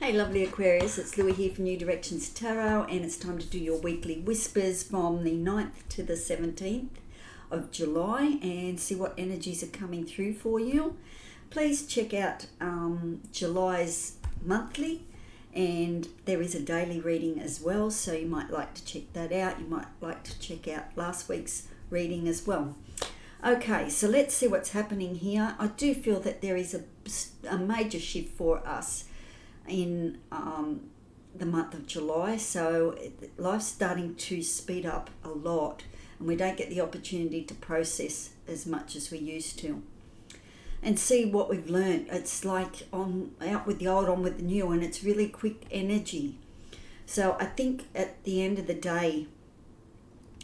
Hey lovely Aquarius, it's Louie here from New Directions Tarot, and it's time to do your weekly whispers from the 9th to the 17th of July and see what energies are coming through for you. Please check out July's monthly, and there is a daily reading as well, so you might like to check that out. You might like to check out last week's reading as well. Okay, so let's see what's happening here. I do feel that there is a major shift for us in the month of July, so life's starting to speed up a lot and we don't get the opportunity to process as much as we used to and see what we've learned. It's like out with the old, on with the new, and it's really quick energy. So I think at the end of the day,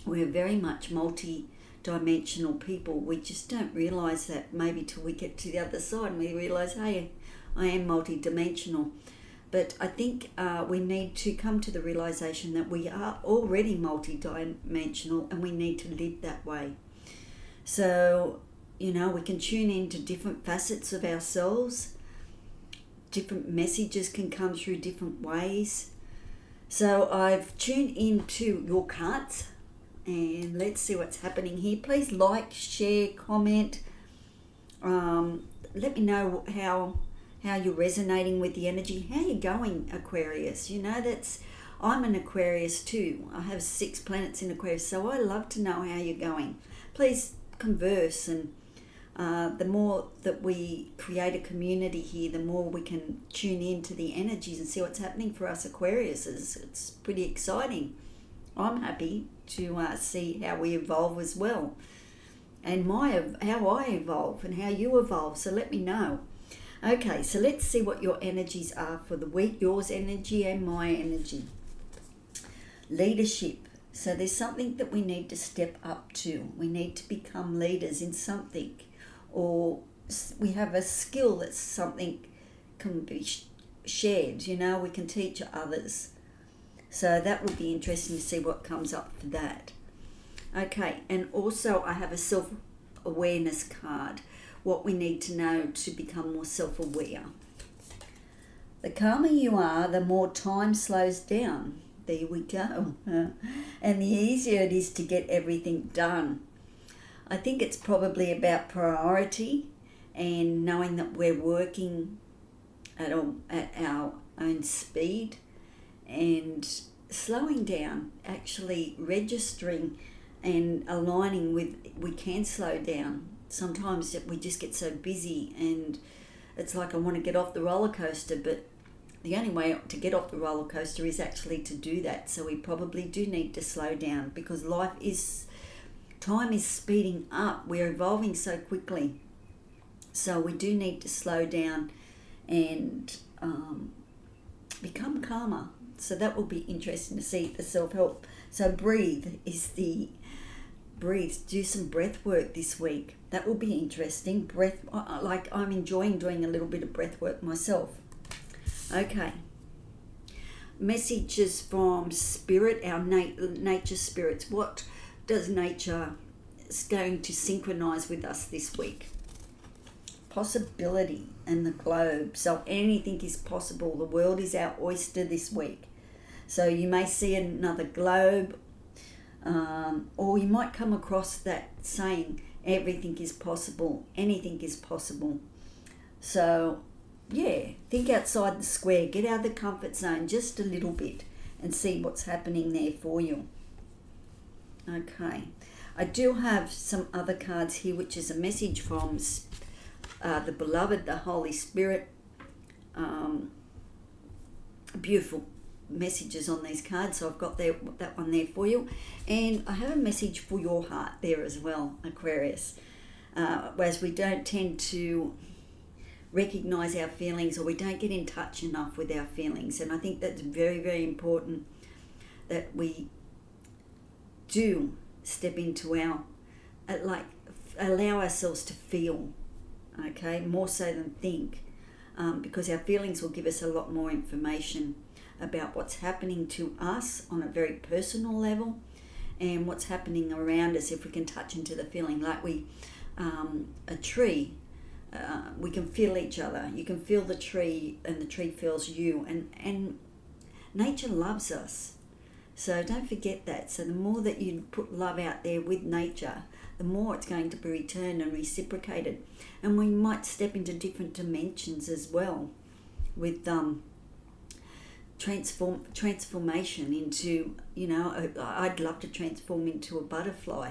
we're very much multi-dimensional people. We just don't realize that maybe till we get to the other side and we realize, hey, I am multi-dimensional. But I think we need to come to the realization that we are already multi-dimensional and we need to live that way. So, you know, we can tune into different facets of ourselves. Different messages can come through different ways. So I've tuned into your cards and let's see what's happening here. Please like, share, comment. Let me know how you're resonating with the energy. How you going, Aquarius? You know, I'm an Aquarius too. I have 6 planets in Aquarius, so I love to know how you're going. Please converse, and the more that we create a community here, the more we can tune into the energies and see what's happening for us Aquariuses. It's pretty exciting. I'm happy to see how we evolve as well, and how I evolve and how you evolve. So let me know. Okay, so let's see what your energies are for the week, yours energy and my energy. Leadership. So there's something that we need to step up to. We need to become leaders in something, or we have a skill that's something can be shared, you know, we can teach others. So that would be interesting to see what comes up for that. Okay, and also I have a self-awareness card. What we need to know to become more self-aware. The calmer you are, the more time slows down. There we go. And the easier it is to get everything done. I think it's probably about priority and knowing that we're working at our own speed and slowing down, actually registering and aligning with we can slow down. Sometimes we just get so busy and it's like I want to get off the roller coaster, but the only way to get off the roller coaster is actually to do that. So we probably do need to slow down because time is speeding up. We're evolving so quickly. So we do need to slow down and become calmer. So that will be interesting to see the self-help. So breathe, do some breath work this week. That will be interesting. Like I'm enjoying doing a little bit of breath work myself. Okay. Messages from Spirit, our nature spirits. What does nature is going to synchronize with us this week? Possibility and the globe. So anything is possible. The world is our oyster this week. So you may see another globe, or you might come across that saying, everything is possible, anything is possible. So, yeah, think outside the square, get out of the comfort zone just a little bit and see what's happening there for you. Okay, I do have some other cards here, which is a message from the Beloved, the Holy Spirit. Beautiful messages on these cards, so I've got that one there for you, and I have a message for your heart there as well, Aquarius. Whereas we don't tend to recognize our feelings, or we don't get in touch enough with our feelings, and I think that's very, very important that we do step into our allow ourselves to feel, okay, more so than think, because our feelings will give us a lot more information about what's happening to us on a very personal level and what's happening around us if we can touch into the feeling. Like a tree we can feel each other. You can feel the tree and the tree feels you, and nature loves us. So don't forget that. So the more that you put love out there with nature, the more it's going to be returned and reciprocated. And we might step into different dimensions as well with transformation into, I'd love to transform into a butterfly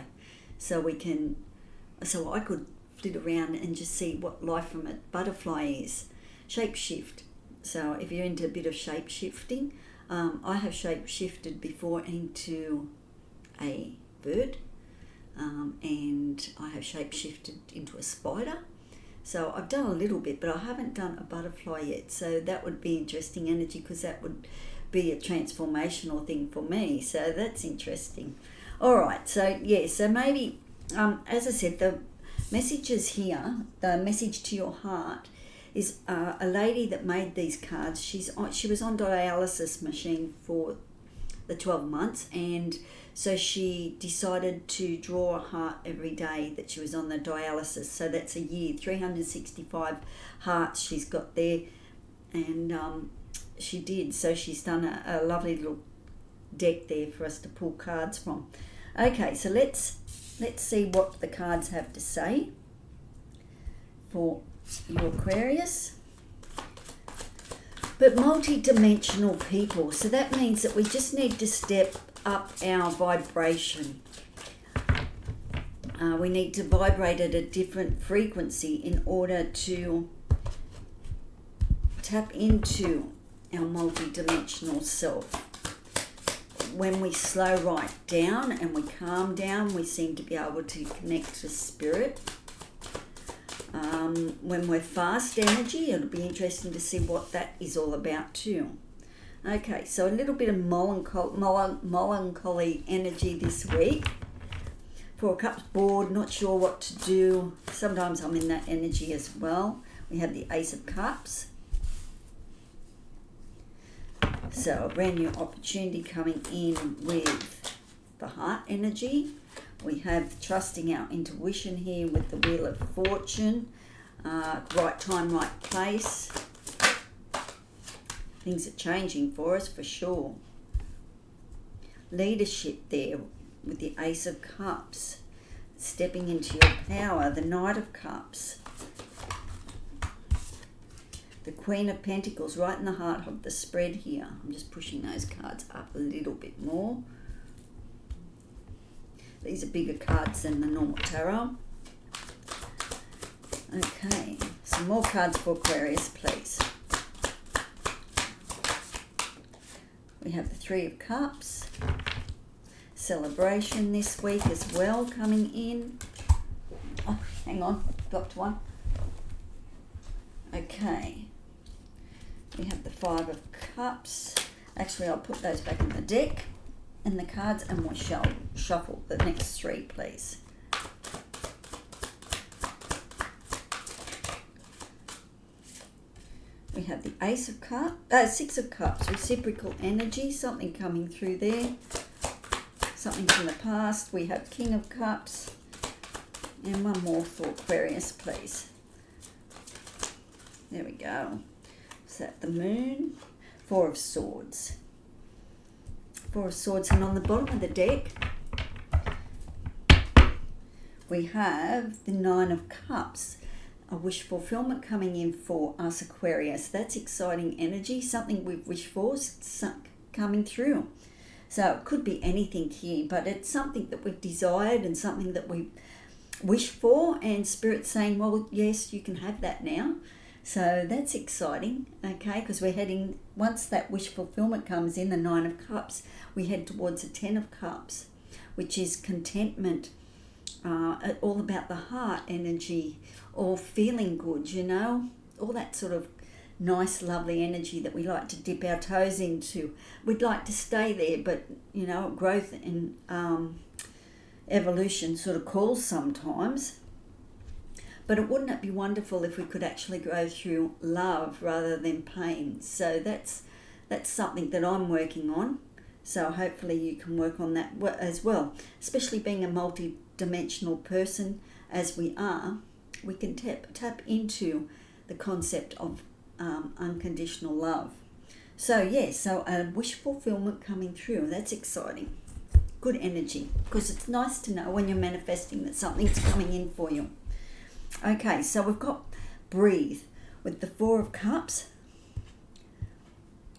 so I could flit around and just see what life from a butterfly is. Shapeshift. So if you're into a bit of shape shifting, I have shape shifted before into a bird, and I have shape shifted into a spider. So I've done a little bit, but I haven't done a butterfly yet. So that would be interesting energy, because that would be a transformational thing for me. So that's interesting. All right. So yeah. So maybe, as I said, the messages here, the message to your heart, is a lady that made these cards. She was on dialysis machine for the 12 months, and so she decided to draw a heart every day that she was on the dialysis. So that's a year, 365 hearts she's got there, and she did. So she's done a lovely little deck there for us to pull cards from. Okay, so let's see what the cards have to say for your Aquarius. But multi-dimensional people, so that means that we just need to step up our vibration. We need to vibrate at a different frequency in order to tap into our multi-dimensional self. When we slow right down and we calm down, we seem to be able to connect to spirit. When we're fast energy, it'll be interesting to see what that is all about too. Okay, so a little bit of melancholy energy this week. Four of Cups, bored, not sure what to do. Sometimes I'm in that energy as well. We have the Ace of Cups. So a brand new opportunity coming in with the heart energy. We have trusting our intuition here with the Wheel of Fortune. Right time, right place. Things are changing for us for sure. Leadership there with the Ace of Cups. Stepping into your power, the Knight of Cups. The Queen of Pentacles right in the heart of the spread here. I'm just pushing those cards up a little bit more. These are bigger cards than the normal tarot. Okay, some more cards for Aquarius, please. We have the Three of Cups. Celebration this week as well coming in. Oh, hang on, dropped one. Okay. We have the Five of Cups. Actually, I'll put those back in the deck and the cards, and we'll shuffle the next three, please. We have the Ace of Cups, Six of Cups, reciprocal energy, something coming through there, something from the past. We have King of Cups, and one more for Aquarius, please. There we go. Is that the Moon? Four of Swords. Four of Swords, and on the bottom of the deck, we have the Nine of Cups. A wish fulfillment coming in for us Aquarius. That's exciting energy, something we've wished for coming through. So it could be anything here, but it's something that we've desired and something that we wish for, and Spirit's saying, well, yes, you can have that now. So that's exciting, okay, because we're heading, once that wish fulfillment comes in, the Nine of Cups, we head towards the Ten of Cups, which is contentment, all about the heart energy, or feeling good, you know, all that sort of nice, lovely energy that we like to dip our toes into. We'd like to stay there, but, you know, growth and evolution sort of calls sometimes. But wouldn't it be wonderful if we could actually go through love rather than pain? So that's something that I'm working on. So hopefully you can work on that as well, especially being a multi-dimensional person as we are. we can tap into the concept of unconditional love. So a wish fulfillment coming through. That's exciting. Good energy, because it's nice to know when you're manifesting that something's coming in for you. Okay, so we've got breathe with the 4 of Cups.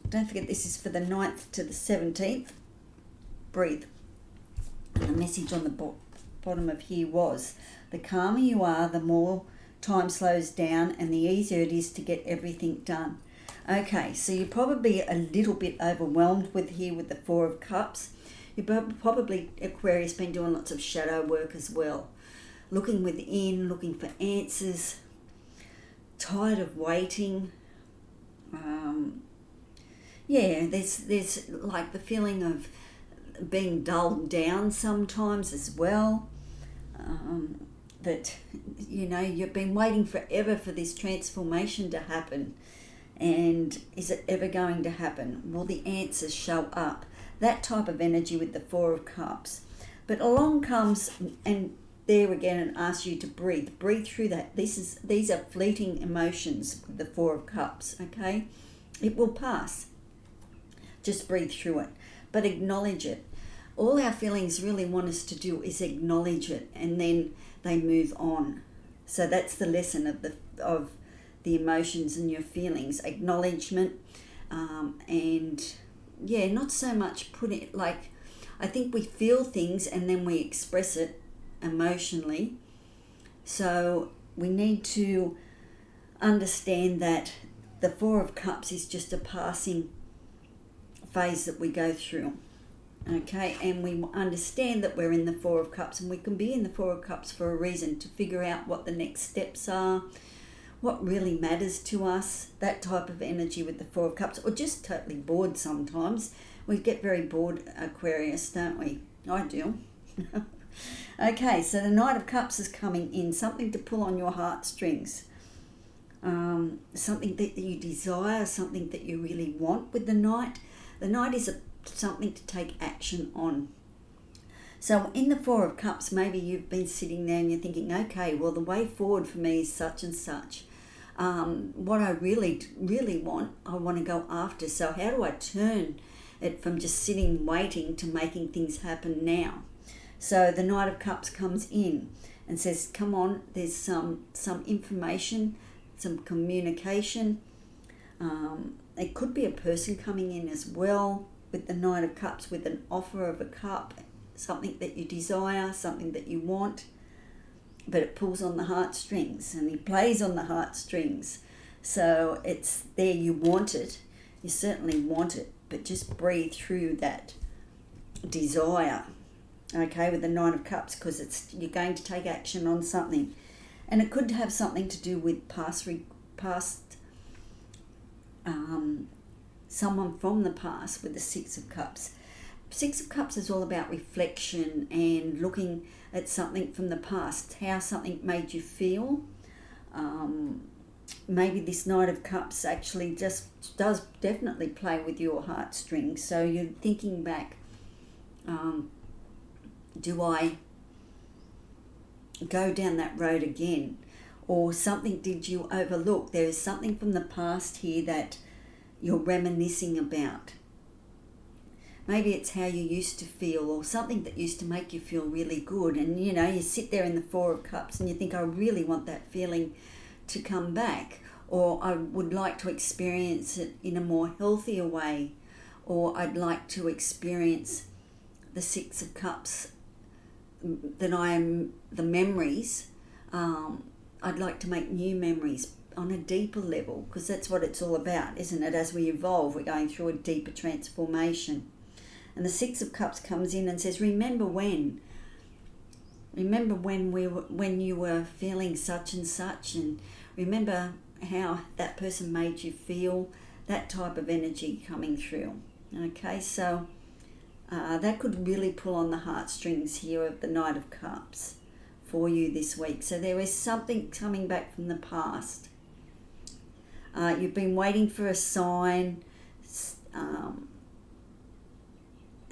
Don't forget, this is for the 9th to the 17th. Breathe. And the message on the bottom of here was, the calmer you are, the more time slows down and the easier it is to get everything done. Okay, so you're probably a little bit overwhelmed with the 4 of Cups. You've probably, Aquarius, been doing lots of shadow work as well. Looking within, looking for answers. Tired of waiting. There's like the feeling of being dulled down sometimes as well. That, you've been waiting forever for this transformation to happen. And is it ever going to happen? Will the answers show up? That type of energy with the 4 of Cups. But along comes, and there again, and asks you to breathe. Breathe through that. These are fleeting emotions with the 4 of Cups, okay? It will pass. Just breathe through it. But acknowledge it. All our feelings really want us to do is acknowledge it, and then they move on. So that's the lesson of the emotions and your feelings. Acknowledgement, not so much put it like, I think we feel things and then we express it emotionally. So we need to understand that the 4 of Cups is just a passing phase that we go through. Okay, and we understand that we're in the 4 of Cups, and we can be in the 4 of Cups for a reason, to figure out what the next steps are, what really matters to us, that type of energy with the 4 of Cups, or just totally bored sometimes. We get very bored, Aquarius, don't we? I do. Okay, so the Knight of Cups is coming in, something to pull on your heartstrings, something that you desire, something that you really want with the Knight. The Knight is something to take action on. So in the 4 of Cups, maybe you've been sitting there and you're thinking, okay, well, the way forward for me is such and such. What I really, really want, I want to go after. So how do I turn it from just sitting waiting to making things happen now? So the Knight of Cups comes in and says, come on, there's some information, some communication. It could be a person coming in as well with the Knight of Cups, with an offer of a cup, something that you desire, something that you want, but it pulls on the heartstrings, and he plays on the heartstrings. So it's there, you want it, you certainly want it, but just breathe through that desire, okay, with the Knight of Cups, because you're going to take action on something. And it could have something to do with someone from the past with the 6 of Cups. 6 of Cups is all about reflection and looking at something from the past, how something made you feel. Maybe this Knight of Cups actually just does definitely play with your heartstrings. So you're thinking back, do I go down that road again? Or something did you overlook? There is something from the past here that you're reminiscing about. Maybe it's how you used to feel, or something that used to make you feel really good. And you sit there in the 4 of Cups and you think, I really want that feeling to come back, or I would like to experience it in a more healthier way, or I'd like to experience the 6 of Cups, that I am the memories. I'd like to make new memories on a deeper level, because that's what it's all about, isn't it? As we evolve, we're going through a deeper transformation. And the 6 of Cups comes in and says, remember when when you were feeling such and such, and remember how that person made you feel, that type of energy coming through. Okay, so that could really pull on the heartstrings here of the Knight of Cups for you this week. So there is something coming back from the past. You've been waiting for a sign,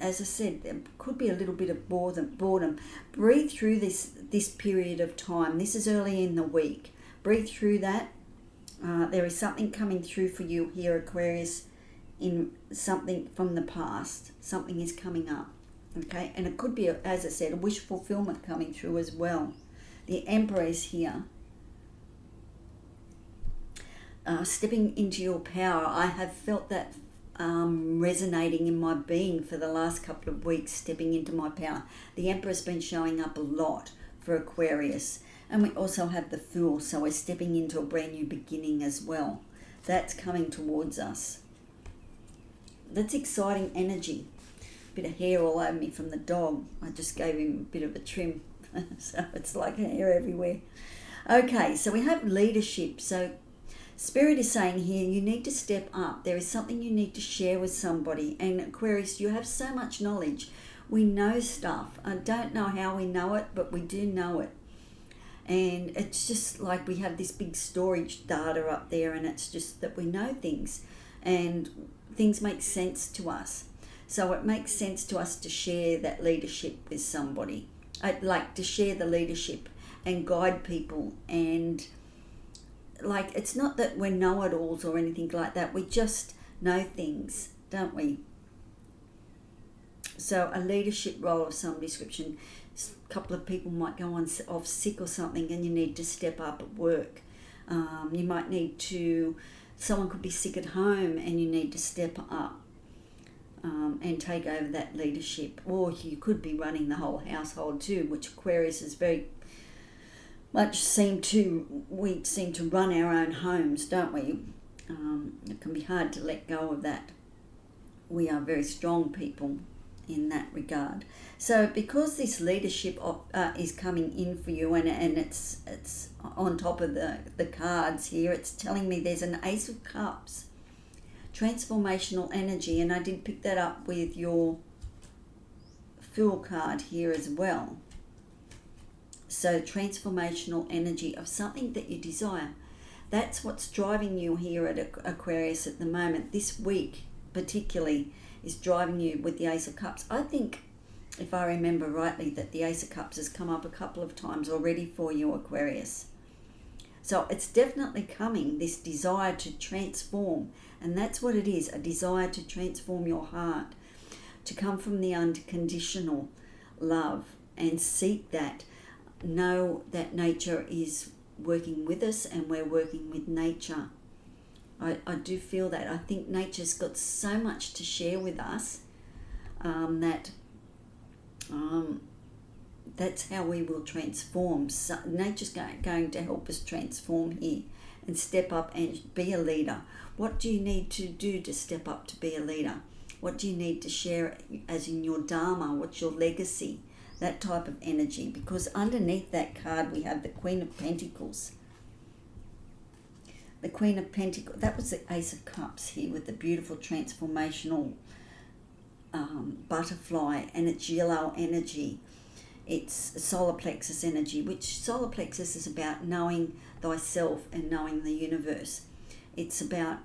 as I said, there could be a little bit of boredom. Breathe through this period of time. This is early in the week. Breathe through that. There is something coming through for you here, Aquarius, in something from the past. Something is coming up, okay? And it could be, as I said, a wish fulfillment coming through as well. The Emperor is here. Stepping into your power. I have felt that resonating in my being for the last couple of weeks, stepping into my power. The Emperor's been showing up a lot for Aquarius. And we also have the Fool, so we're stepping into a brand new beginning as well. That's coming towards us. That's exciting energy. Bit of hair all over me from the dog. I just gave him a bit of a trim, so it's like hair everywhere. Okay, so we have leadership. So Spirit is saying here, you need to step up. There is something you need to share with somebody. And Aquarius, you have so much knowledge. We know stuff. I don't know how we know it, but we do know it. And it's just like we have this big storage data up there, and it's just that we know things and things make sense to us. So it makes sense to us to share that leadership with somebody. I'd like to share the leadership and guide people, and like, it's not that we're know-it-alls or anything like that. We just know things, don't we? So a leadership role of some description. A couple of people might go on off sick or something, and you need to step up at work. You might need to, someone could be sick at home, and you need to step up and take over that leadership. Or you could be running the whole household too, which Aquarius is very much we seem to run our own homes, don't we? It can be hard to let go of that. We are very strong people in that regard. So because this leadership is coming in for you, and it's on top of the cards here, it's telling me there's an Ace of Cups, transformational energy, and I did pick that up with your Fool card here as well. So transformational energy of something that you desire. That's what's driving you here at Aquarius at the moment. This week particularly is driving you with the Ace of Cups. I think, if I remember rightly, that the Ace of Cups has come up a couple of times already for you, Aquarius. So it's definitely coming, this desire to transform. And that's what it is, a desire to transform your heart, to come from the unconditional love and seek that. Know that nature is working with us, and we're working with nature. I do feel that. I think nature's got so much to share with us that that's how we will transform. So nature's going to help us transform here and step up and be a leader. What do you need to do to step up to be a leader? What do you need to share as in your Dharma? What's your legacy? That type of energy. Because underneath that card we have the Queen of Pentacles. The Queen of Pentacles, that was the Ace of Cups here with the beautiful transformational butterfly, and it's yellow energy. It's solar plexus energy, which solar plexus is about knowing thyself and knowing the universe. It's about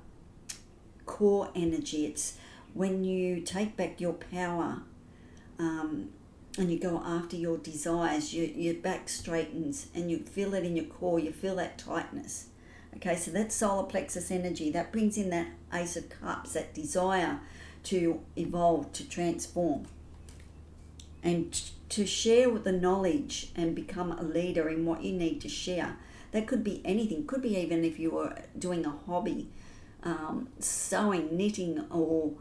core energy. It's when you take back your power and you go after your desires, your back straightens and you feel it in your core, you feel that tightness. Okay, so that's solar plexus energy. That brings in that Ace of Cups, that desire to evolve, to transform, and to share with the knowledge and become a leader in what you need to share. That could be anything. Could be even if you were doing a hobby, sewing, knitting, or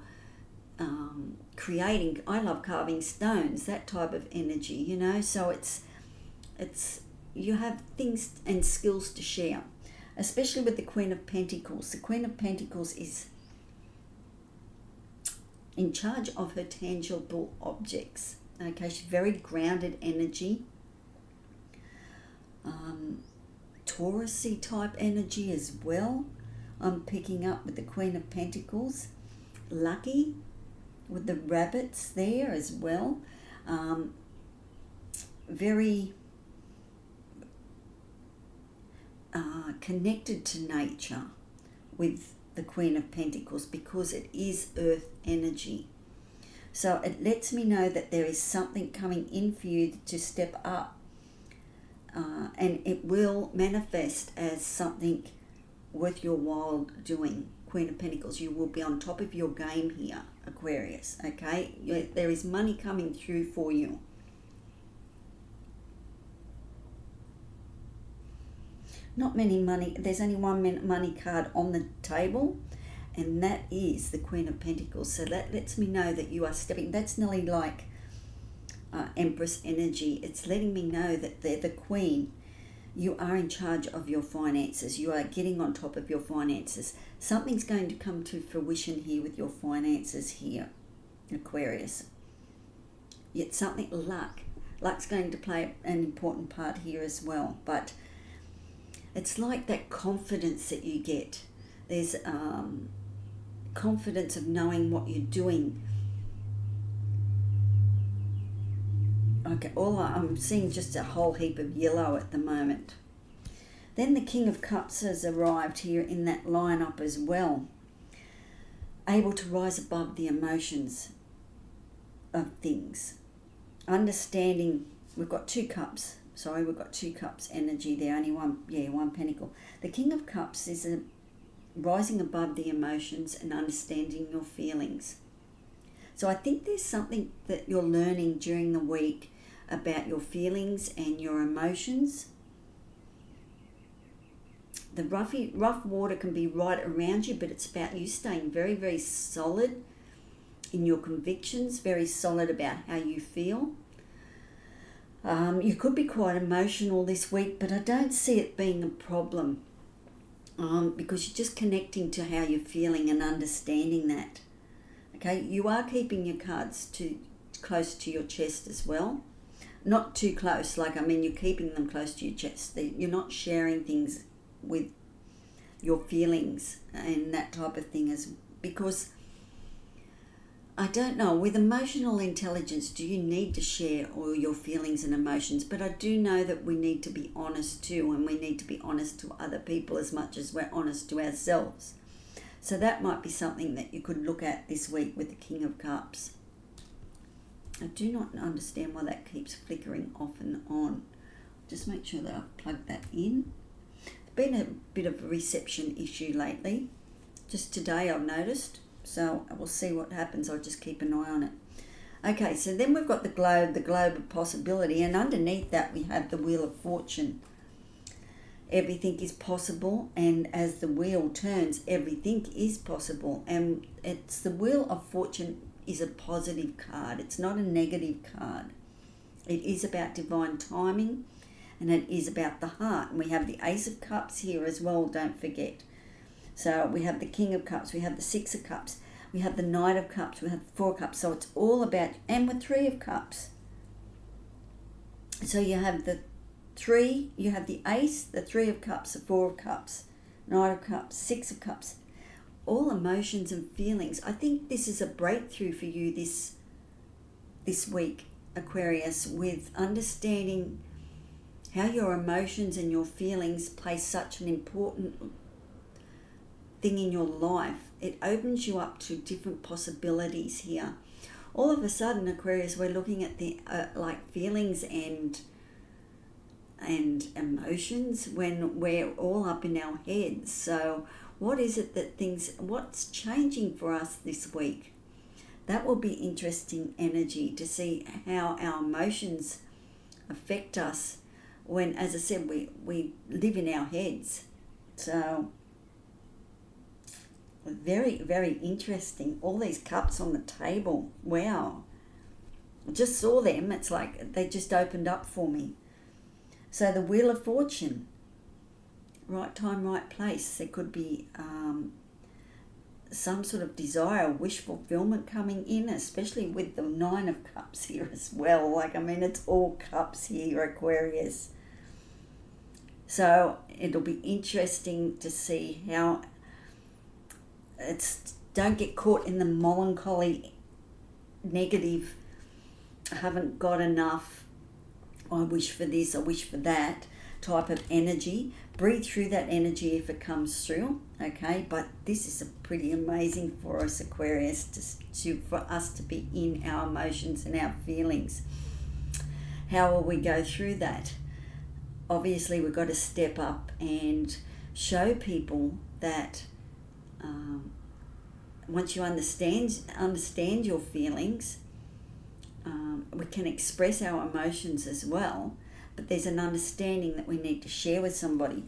creating. I love carving stones, that type of energy, you know. So it's you have things and skills to share. Especially with the Queen of Pentacles. The Queen of Pentacles is in charge of her tangible objects. Okay, she's very grounded energy. Taurus-y type energy as well. I'm picking up with the Queen of Pentacles. Lucky with the rabbits there as well. Very connected to nature with the Queen of Pentacles because it is earth energy. So it lets me know that there is something coming in for you to step up. And it will manifest as something worth your while doing. Queen of Pentacles, you will be on top of your game here, Aquarius, okay? There is money coming through for you. Not many money, there's only one money card on the table, and that is the Queen of Pentacles. So that lets me know that you are stepping, that's nearly like Empress energy. It's letting me know that they're the Queen. You are in charge of your finances. You are getting on top of your finances. Something's going to come to fruition here with your finances here, Aquarius. Yet something, luck's going to play an important part here as well. But it's like that confidence that you get. There's confidence of knowing what you're doing. Okay, I'm seeing just a whole heap of yellow at the moment. Then the King of Cups has arrived here in that lineup as well. Able to rise above the emotions of things. Understanding, we've got two cups. Sorry, we've got two cups energy there. Only one pentacle. The King of Cups is rising above the emotions and understanding your feelings. So I think there's something that you're learning during the week about your feelings and your emotions. The rough water can be right around you, but it's about you staying very, very solid in your convictions, very solid about how you feel. You could be quite emotional this week, but I don't see it being a problem because you're just connecting to how you're feeling and understanding that. Okay, you are keeping your cards close to your chest as well. Not too close, you're keeping them close to your chest. You're not sharing things with your feelings and that type of thing, because I don't know, with emotional intelligence, do you need to share all your feelings and emotions? But I do know that we need to be honest too, and we need to be honest to other people as much as we're honest to ourselves. So that might be something that you could look at this week with the King of Cups. I do not understand why that keeps flickering off and on. Just make sure that I've plugged that in. There's been a bit of a reception issue lately. Just today I've noticed. So we'll see what happens. I'll just keep an eye on it. Okay, so then we've got the globe of possibility. And underneath that we have the Wheel of Fortune. Everything is possible, and as the wheel turns, everything is possible. And it's the Wheel of Fortune is a positive card. It's not a negative card. It is about divine timing, and it is about the heart. And we have the Ace of Cups here as well, don't forget. So we have the King of Cups, we have the Six of Cups, we have the Knight of Cups, we have the Four of Cups. So it's all about, and with Three of Cups. So you have the Three, you have the Ace, the Three of Cups, the Four of Cups, Knight of Cups, Six of Cups. All emotions and feelings. I think this is a breakthrough for you this week, Aquarius, with understanding how your emotions and your feelings play such an important thing in your life. It opens you up to different possibilities here. All of a sudden, Aquarius, we're looking at the feelings and emotions when we're all up in our heads. So what is it what's changing for us this week? That will be interesting energy to see how our emotions affect us when, as I said, we live in our heads. So very, very interesting. All these cups on the table. Wow. I just saw them. It's like they just opened up for me. So the Wheel of Fortune. Right time, right place. There could be some sort of desire, wish fulfillment coming in, especially with the Nine of Cups here as well. It's all cups here, Aquarius. So it'll be interesting to see how don't get caught in the melancholy, negative, I haven't got enough, I wish for this, I wish for that type of energy. breathe through that energy if it comes through, okay? But this is pretty amazing for us Aquarius, for us to be in our emotions and our feelings. How will we go through that? Obviously, we've got to step up and show people that once you understand your feelings, we can express our emotions as well, but there's an understanding that we need to share with somebody,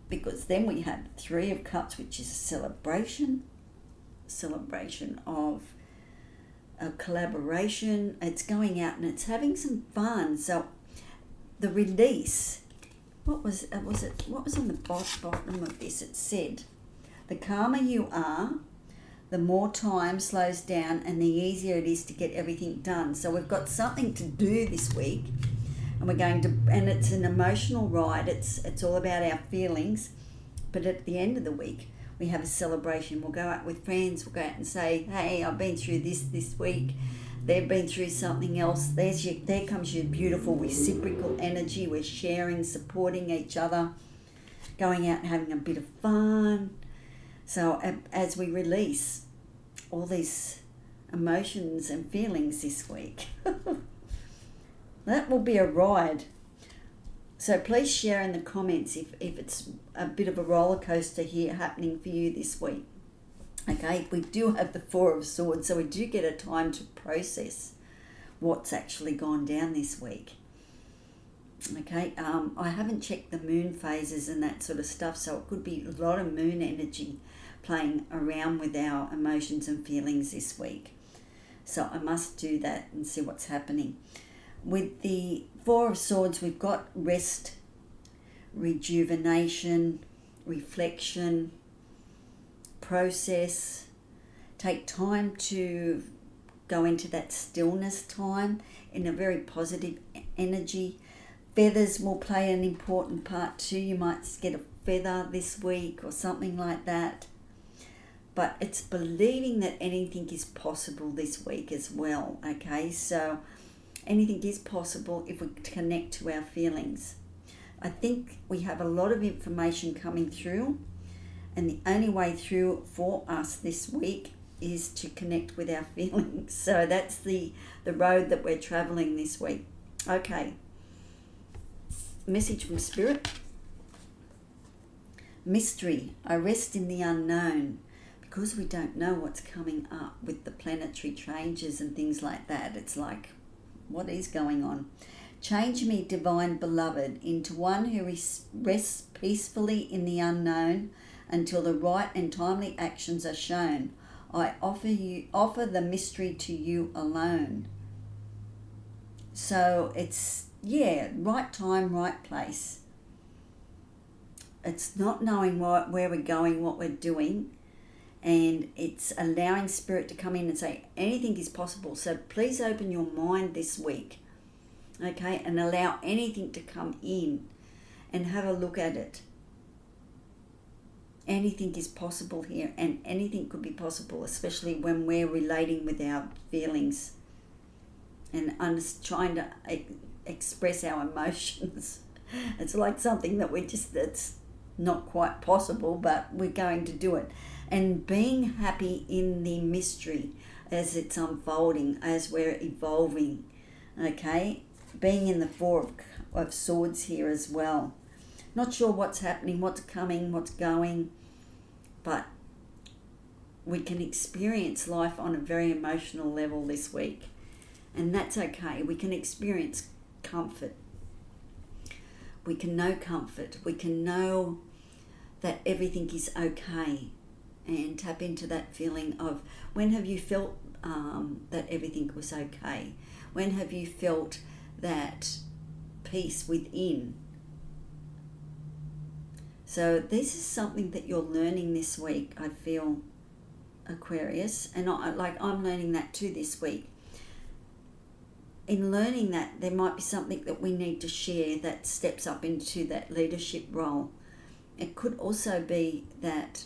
because then we have Three of Cups, which is a celebration of a collaboration. It's going out and it's having some fun. So the release, what was on the bottom of this? It said, the calmer you are, the more time slows down and the easier it is to get everything done. So we've got something to do this week, and and it's an emotional ride. It's all about our feelings, but at the end of the week we have a celebration. We'll go out with friends. We'll go out and say, hey, I've been through this week. They've been through something else. There comes your beautiful reciprocal energy. We're sharing, supporting each other, going out and having a bit of fun. So as we release all these emotions and feelings this week, that will be a ride. So please share in the comments if it's a bit of a roller coaster here happening for you this week. Okay, we do have the Four of Swords, so we do get a time to process what's actually gone down this week. Okay, I haven't checked the moon phases and that sort of stuff, so it could be a lot of moon energy playing around with our emotions and feelings this week. So I must do that and see what's happening. With the Four of Swords, we've got rest, rejuvenation, reflection, process. Take time to go into that stillness time in a very positive energy. Feathers will play an important part too. You might get a feather this week or something like that. But it's believing that anything is possible this week as well, okay? So anything is possible if we connect to our feelings. I think we have a lot of information coming through, and the only way through for us this week is to connect with our feelings. So that's the road that we're traveling this week. Okay. Message from Spirit. Mystery. I rest in the unknown. Because we don't know what's coming up with the planetary changes and things like that. It's like, what is going on? Change me, divine beloved, into one who rests peacefully in the unknown until the right and timely actions are shown. I offer the mystery to you alone. So it's, right time, right place. It's not knowing where we're going, what we're doing, and it's allowing Spirit to come in and say anything is possible. So please open your mind this week, okay, and allow anything to come in and have a look at it. Anything is possible here, and anything could be possible, especially when we're relating with our feelings and trying to express our emotions. It's like something that it's not quite possible, but we're going to do it. And being happy in the mystery as it's unfolding, as we're evolving, okay? Being in the Four of Swords here as well. Not sure what's happening, what's coming, what's going, but we can experience life on a very emotional level this week. And that's okay. We can experience comfort. We can know comfort. We can know that everything is okay. And tap into that feeling of, when have you felt that everything was okay? When have you felt that peace within? So this is something that you're learning this week, I feel, Aquarius, and I'm learning that too this week. In learning that, there might be something that we need to share that steps up into that leadership role. It could also be that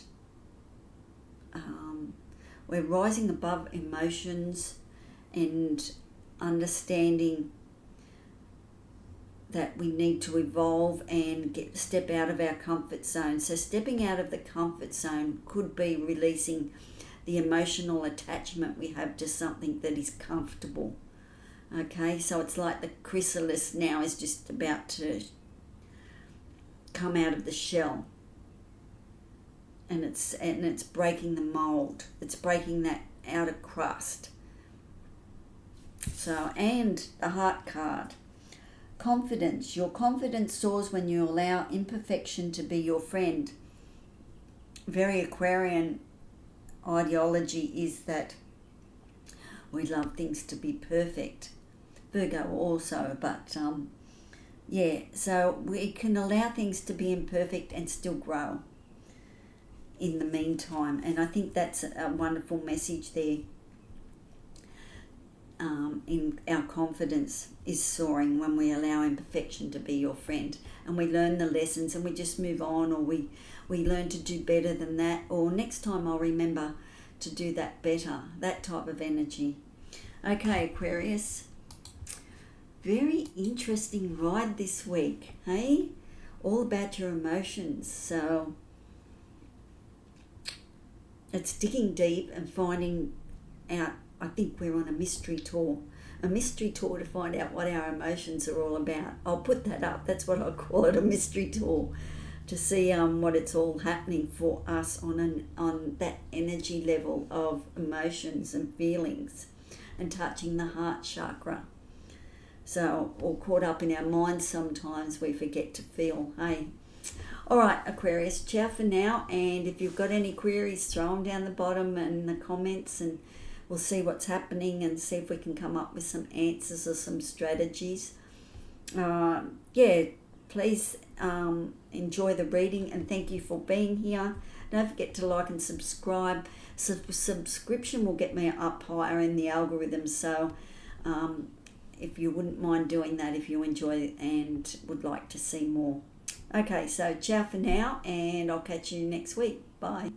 we're rising above emotions and understanding that we need to evolve and step out of our comfort zone. So stepping out of the comfort zone could be releasing the emotional attachment we have to something that is comfortable. Okay, so it's like the chrysalis now is just about to come out of the shell, and it's breaking the mold. It's breaking that outer crust. So, and the heart card. Confidence. Your confidence soars when you allow imperfection to be your friend. Very Aquarian ideology is that we love things to be perfect. Virgo also, but yeah, so we can allow things to be imperfect and still grow in the meantime. And I think that's a wonderful message there. In our confidence is soaring when we allow imperfection to be your friend, and we learn the lessons and we just move on, or we learn to do better than that, or next time I'll remember to do that better, that type of energy. Okay, Aquarius, very interesting ride this week, hey? All about your emotions. So it's digging deep and finding out. I think we're on a mystery tour to find out what our emotions are all about. I'll put that up. That's what I call it, a mystery tour, to see what it's all happening for us on that energy level of emotions and feelings, and touching the heart chakra. So, all caught up in our minds sometimes, we forget to feel, hey? All right, Aquarius, ciao for now. And if you've got any queries, throw them down the bottom in the comments, and we'll see what's happening and see if we can come up with some answers or some strategies. Yeah, please enjoy the reading, and thank you for being here. Don't forget to like and subscribe. Subscription will get me up higher in the algorithm, so if you wouldn't mind doing that, if you enjoy and would like to see more. Okay, so ciao for now, and I'll catch you next week. Bye.